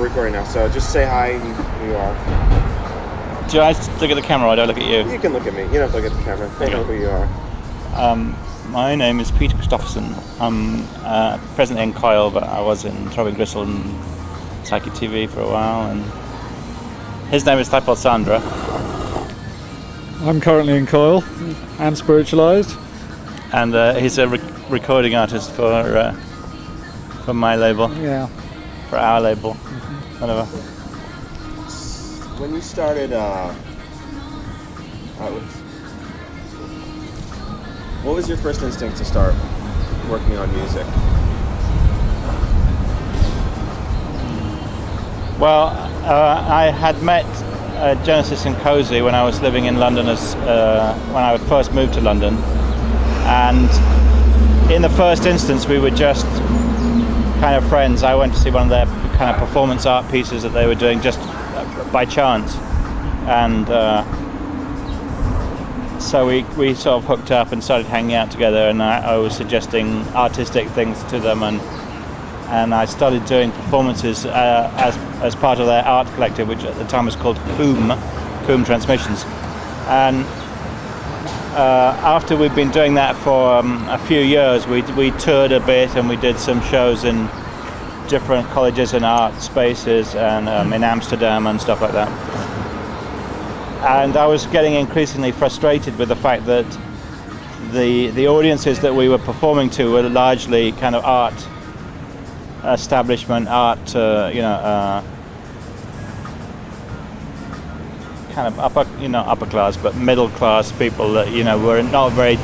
recording now, so just say hi and who you are. Do I look at the camera or do I look at you? You can look at me. You don't have to look at the camera. They know who you are. My name is Peter Christopherson. I'm presently in Coil, but I was in Throbbing, Gristle and Psychic TV for a while. And his name is Thapol Sandra. I'm currently in Coil and Spiritualized. And he's a recording artist for my label. Yeah. For our label. Whatever. When you started, what was your first instinct to start working on music? Well, I had met Genesis and Cozy when I was living in London when I first moved to London, and in the first instance we were just kind of friends. I went to see one of their kind of performance art pieces that they were doing just by chance, and so we sort of hooked up and started hanging out together, and I was suggesting artistic things to them, and I started doing performances as part of their art collective, which at the time was called Coom Transmissions. And after we'd been doing that for a few years, we toured a bit and we did some shows in different colleges and art spaces and in Amsterdam and stuff like that. And I was getting increasingly frustrated with the fact that the audiences that we were performing to were largely kind of art establishment, art, kind of upper class, but middle class people that were not very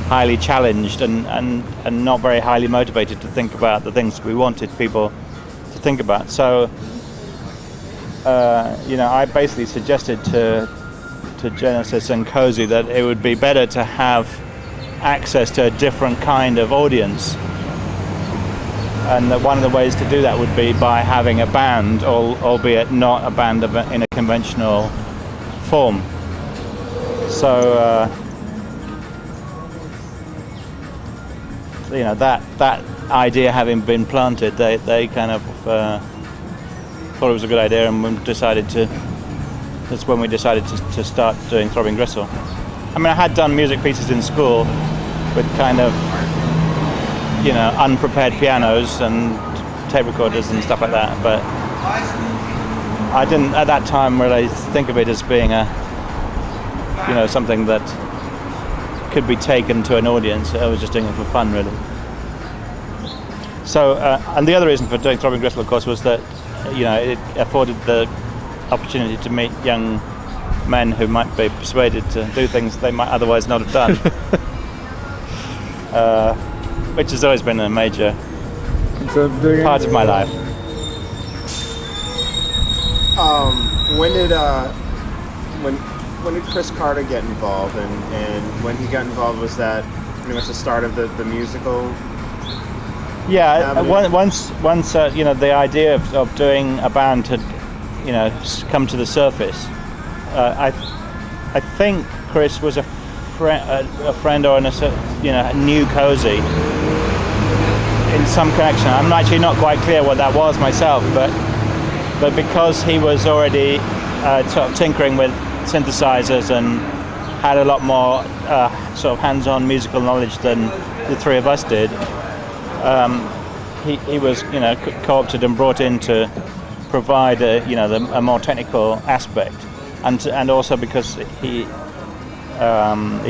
highly challenged and not very highly motivated to think about the things we wanted people to think about. So I basically suggested to Genesis and Cozy that it would be better to have access to a different kind of audience, and that one of the ways to do that would be by having a band, albeit not a band in a conventional form. So that idea having been planted, they kind of thought it was a good idea, and that's when we decided to start doing Throbbing Gristle. I mean, I had done music pieces in school with kind of unprepared pianos and tape recorders and stuff like that, but I didn't at that time really think of it as being something that could be taken to an audience. I was just doing it for fun, really. So, and the other reason for doing Throbbing Gristle, of course, was that it afforded the opportunity to meet young men who might be persuaded to do things they might otherwise not have done, which has always been a major part of my life. When did Chris Carter get involved, and when he got involved, was that pretty much the start of the musical? Yeah, once the idea of doing a band had come to the surface. I think Chris was a friend or knew Cozy in some connection. I'm actually not quite clear what that was myself, but because he was already sort of tinkering with synthesizers and had a lot more sort of hands-on musical knowledge than the three of us did, he was co-opted and brought in to provide a more technical aspect, and also because he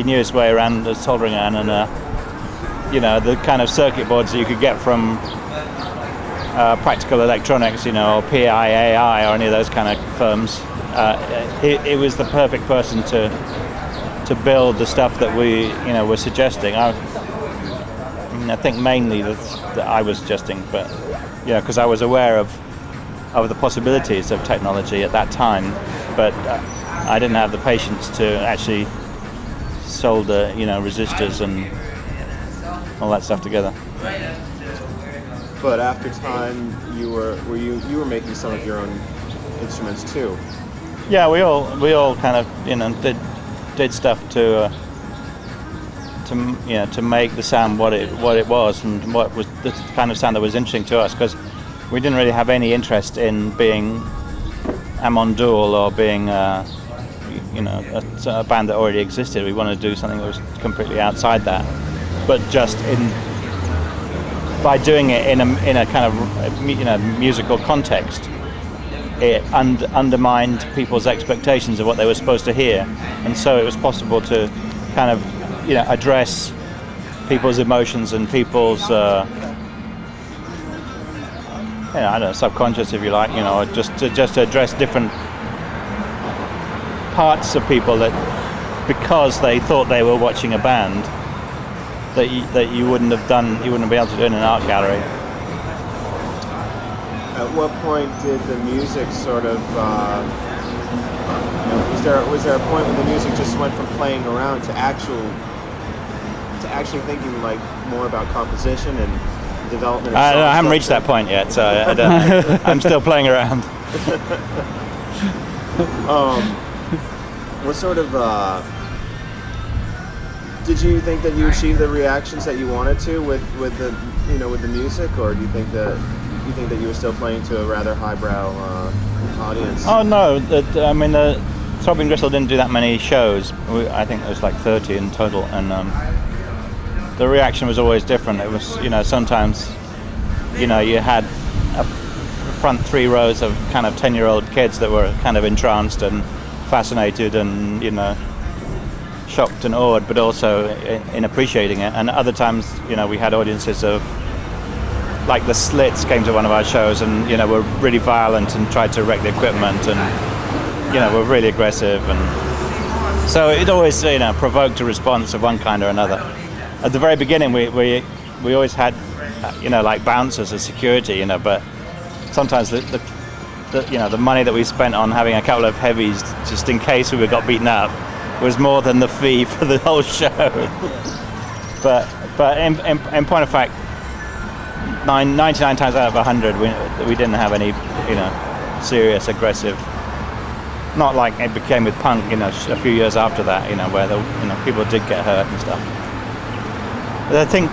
knew his way around the soldering iron and the kind of circuit boards that you could get from Practical Electronics, or PIAI or any of those kind of firms. He was the perfect person to build the stuff that we were suggesting. I think mainly that I was suggesting, but because I was aware of the possibilities of technology at that time, but I didn't have the patience to actually solder resistors and all that stuff together. But after time, you were making some of your own instruments too. Yeah, we all kind of did stuff to make the sound what it was, and what was the kind of sound that was interesting to us, because we didn't really have any interest in being Amon Duel or being a band that already existed. We wanted to do something that was completely outside that, but just by doing it in a kind of musical context, it undermined people's expectations of what they were supposed to hear, and so it was possible to kind of address people's emotions and people's I don't know, subconscious, if you like, or just to address different parts of people that, because they thought they were watching a band, that you wouldn't have been able to do in an art gallery. At what point did the music sort of, was there a point when the music just went from playing around to actually thinking like more about composition and development? I haven't reached that point yet, so I'm still playing around. What sort of did you think that you achieved the reactions that you wanted to with the music, or do you think that you were still playing to a rather highbrow audience? Oh no, Throbbing Gristle didn't do that many shows. I think there was like 30 in total, and the reaction was always different. It was, sometimes, you had a front 3 rows of kind of 10-year-old kids that were kind of entranced and fascinated and, shocked and awed, but also in appreciating it. And other times, we had audiences of, like the Slits came to one of our shows and, were really violent and tried to wreck the equipment and, were really aggressive. And so it always, provoked a response of one kind or another. At the very beginning, we always had, like bouncers as security, but sometimes the money that we spent on having a couple of heavies just in case we got beaten up was more than the fee for the whole show. but in point of fact, 99 times out of 100, we didn't have any, serious aggressive. Not like it became with punk, a few years after that, where people did get hurt and stuff. I think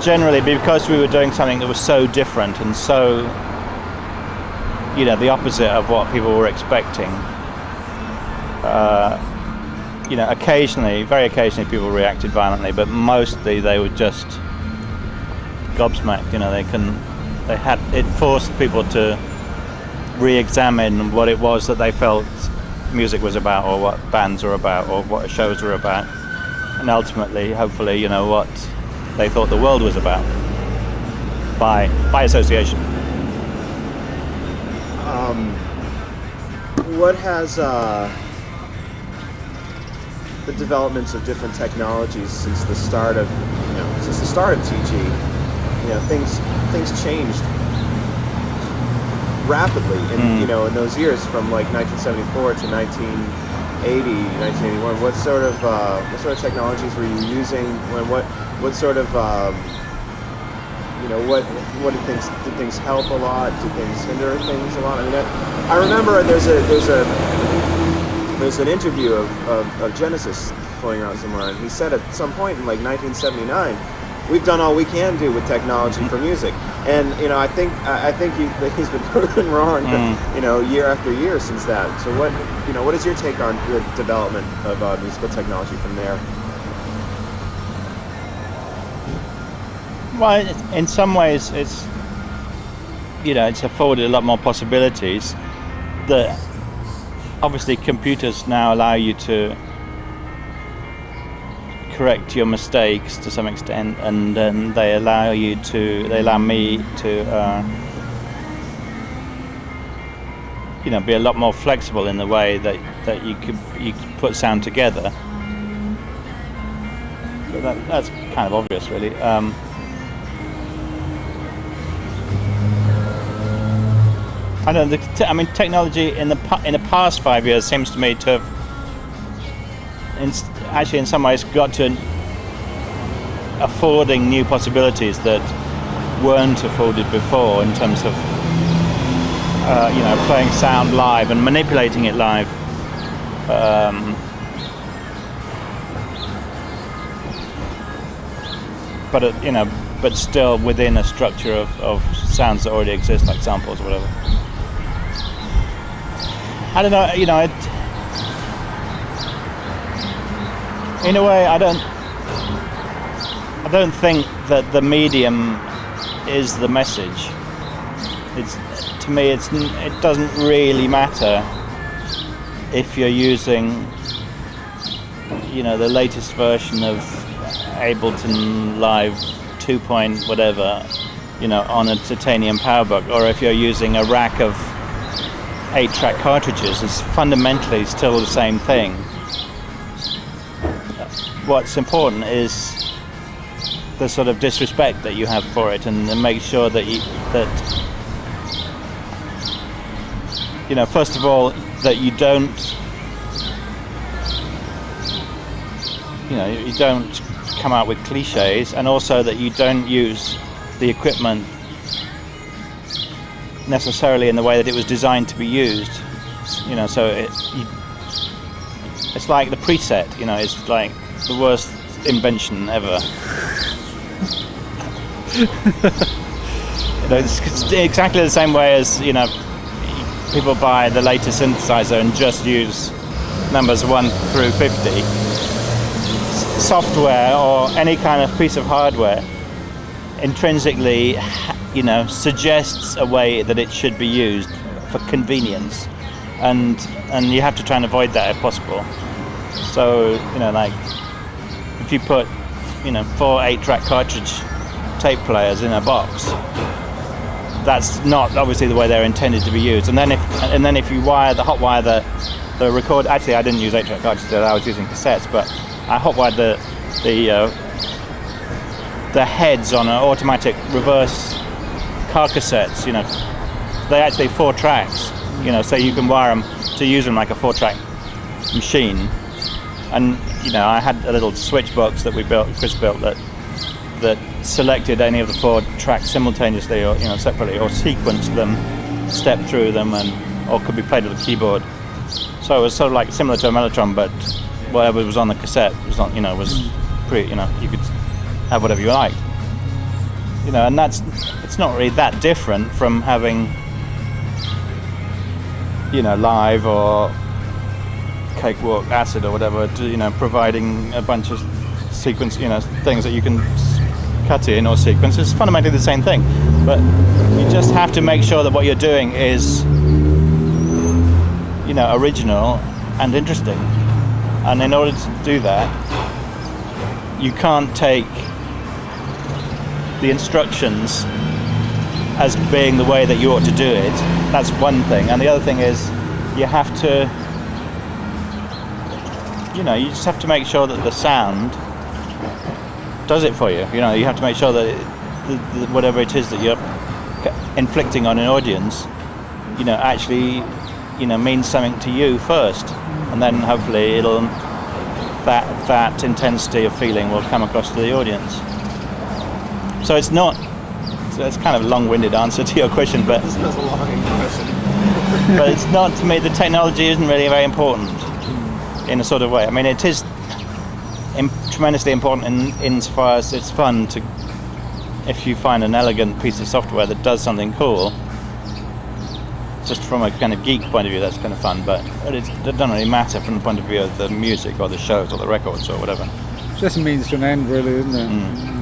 generally because we were doing something that was so different and so, the opposite of what people were expecting, very occasionally people reacted violently, but mostly they were just gobsmacked. It forced people to re-examine what it was that they felt music was about, or what bands were about, or what shows were about. And ultimately, hopefully, what they thought the world was about, by association. What has the developments of different technologies since the start of TG? Things changed rapidly in those years from like 1974 to 1980, 1981. What sort of technologies were you using? What sort of what did things help a lot? Did things hinder things a lot? I remember there's an interview of Genesis floating around somewhere, and he said at some point in like 1979, we've done all we can do with technology for music, and I think he's been proven wrong, year after year since that. So what is your take on the development of musical technology from there? Well, in some ways, it's afforded a lot more possibilities. That obviously computers now allow you to correct your mistakes to some extent, and then they allow me to be a lot more flexible in the way that you could put sound together. But that's kind of obvious, really. I don't know. Technology in the past 5 years seems to me to have, actually, in some ways, got to affording new possibilities that weren't afforded before in terms of, playing sound live and manipulating it live. But but still within a structure of sounds that already exist, like samples or whatever. I don't know, in a way, I don't think that the medium is the message. To me, it doesn't really matter if you're using, the latest version of Ableton Live 2 point whatever, on a titanium PowerBook, or if you're using a rack of 8-track cartridges. It's fundamentally still the same thing. What's important is the sort of disrespect that you have for it, and make sure that first of all, that you don't come out with cliches, and also that you don't use the equipment necessarily in the way that it was designed to be used. So it's like the preset. It's like the worst invention ever. It's exactly the same way as people buy the latest synthesizer and just use numbers 1 through 50. Software or any kind of piece of hardware intrinsically, suggests a way that it should be used for convenience, and you have to try and avoid that if possible. So like if you put 4 8-track cartridge tape players in a box, that's not obviously the way they're intended to be used. And then if you hotwire the record. Actually, I didn't use 8-track cartridges. I was using cassettes, but I hotwired the heads on an automatic reverse car cassettes. They're actually 4 tracks. So you can wire them to use them like a 4-track machine. And I had a little switch box that Chris built that selected any of the 4 tracks simultaneously, or separately, or sequenced them, stepped through them, or could be played with a keyboard. So it was sort of like similar to a mellotron, but whatever was on the cassette was on, was pretty, you could have whatever you like. And it's not really that different from having, Live or Cakewalk Acid or whatever, providing a bunch of sequence, things that you can cut in or sequence. It's fundamentally the same thing, but you just have to make sure that what you're doing is, original and interesting. And in order to do that, you can't take the instructions as being the way that you ought to do it. That's one thing. And the other thing is, you have to, you just have to make sure that the sound does it for you. You have to make sure that whatever it is that you're inflicting on an audience, actually, means something to you first, and then hopefully that intensity of feeling will come across to the audience. So it's kind of a long-winded answer to your question, but This is a long question. but it's not, to me, the technology isn't really very important in a sort of way. I mean, it is tremendously important insofar as it's fun to, if you find an elegant piece of software that does something cool, just from a kind of geek point of view, that's kind of fun, but it doesn't really matter from the point of view of the music or the shows or the records or whatever. It's just a means to an end, really, isn't it?